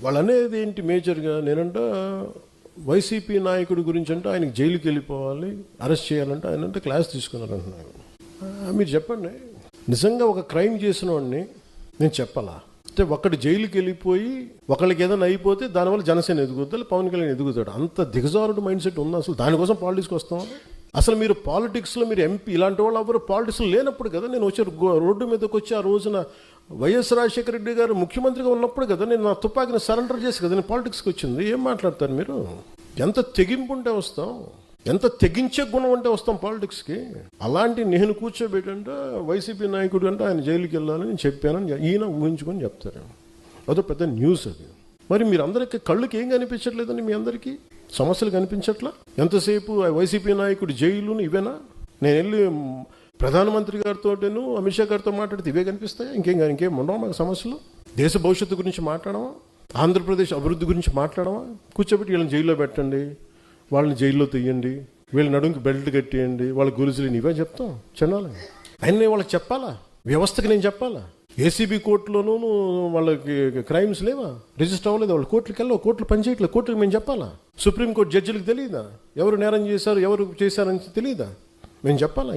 వాళ్ళు అనేది ఏంటి మేజర్గా, నేనంట వైసీపీ నాయకుడి గురించి అంటే ఆయనకి జైలుకి వెళ్ళిపోవాలి, అరెస్ట్ చేయాలంటే ఆయన అంటే క్లాస్ తీసుకున్నారంటున్నారు. మీరు చెప్పండి, నిజంగా ఒక క్రైమ్ చేసిన వాడిని నేను చెప్పాలా? అంటే ఒకటి జైలుకి వెళ్ళిపోయి ఒకళ్ళకి ఏదైనా అయిపోతే దానివల్ల జనసేన ఎదుగుతాడు, పవన్ కళ్యాణ్ ఎదుగుతాడు. అంత దిగజారుడు మైండ్ సెట్ ఉంది. అసలు దానికోసం పాలిటిక్స్కి వస్తాం? అసలు మీరు పాలిటిక్స్లో మీరు ఎంపీ ఇలాంటి వాళ్ళు ఎవరు పాలిటిక్స్లో లేనప్పుడు కదా నేను వచ్చి రోడ్డు మీదకి వచ్చి ఆ రోజున వైఎస్ రాజశేఖర రెడ్డి గారు ముఖ్యమంత్రిగా ఉన్నప్పుడు కదా నేను నా తుపాకీని సరెండర్ చేసి కదా నేను పాలిటిక్స్కి వచ్చింది. ఏం మాట్లాడతారు మీరు? ఎంత తెగింపు ఉంటే వస్తాం, ఎంత తెగించే గుణం అంటే వస్తాం పాలిటిక్స్కి. అలాంటి నేను కూర్చోబెట్టంటే వైసీపీ నాయకుడు అంటే ఆయన జైలుకి వెళ్ళాలని చెప్పానని ఈయన ఊహించుకొని చెప్తారు. అదో పెద్ద న్యూస్ అది. మరి మీరు అందరికీ కళ్ళకి ఏం కనిపించట్లేదండి? మీ అందరికీ సమస్యలు కనిపించట్లా? ఎంతసేపు వైసీపీ నాయకుడు జైలును ఇవేనా? నేను వెళ్ళి ప్రధానమంత్రి గారితోటను అమిత్ షా గారితో మాట్లాడితే ఇవే కనిపిస్తాయా? ఇంకేం ఉండవా మాకు సమస్యలు? దేశ భవిష్యత్తు గురించి మాట్లాడమా? ఆంధ్రప్రదేశ్ అభివృద్ధి గురించి మాట్లాడమా? కూర్చోబెట్టి వీళ్ళని జైల్లో పెట్టండి, వాళ్ళని జైల్లో తీయండి, వీళ్ళ నడుంకి బెల్ట్ కట్టేయండి, వాళ్ళ గురుసులు ఇవే చెప్తాం చెన్నాలి. అయినా వాళ్ళకి చెప్పాలా? వ్యవస్థకి నేను చెప్పాలా? ఏసీబీ కోర్టులోనూ వాళ్ళకి క్రైమ్స్ లేవా? రిజిస్టర్ అవ్వలేదు, వాళ్ళు కోర్టులకు వెళ్ళవు, కోర్టులు పనిచేయట్లేదు, కోర్టులకు మేము చెప్పాలా? సుప్రీంకోర్టు జడ్జిలకు తెలియదా ఎవరు నేరం చేశారు, ఎవరు చేశారని తెలియదా? మేము చెప్పాలా?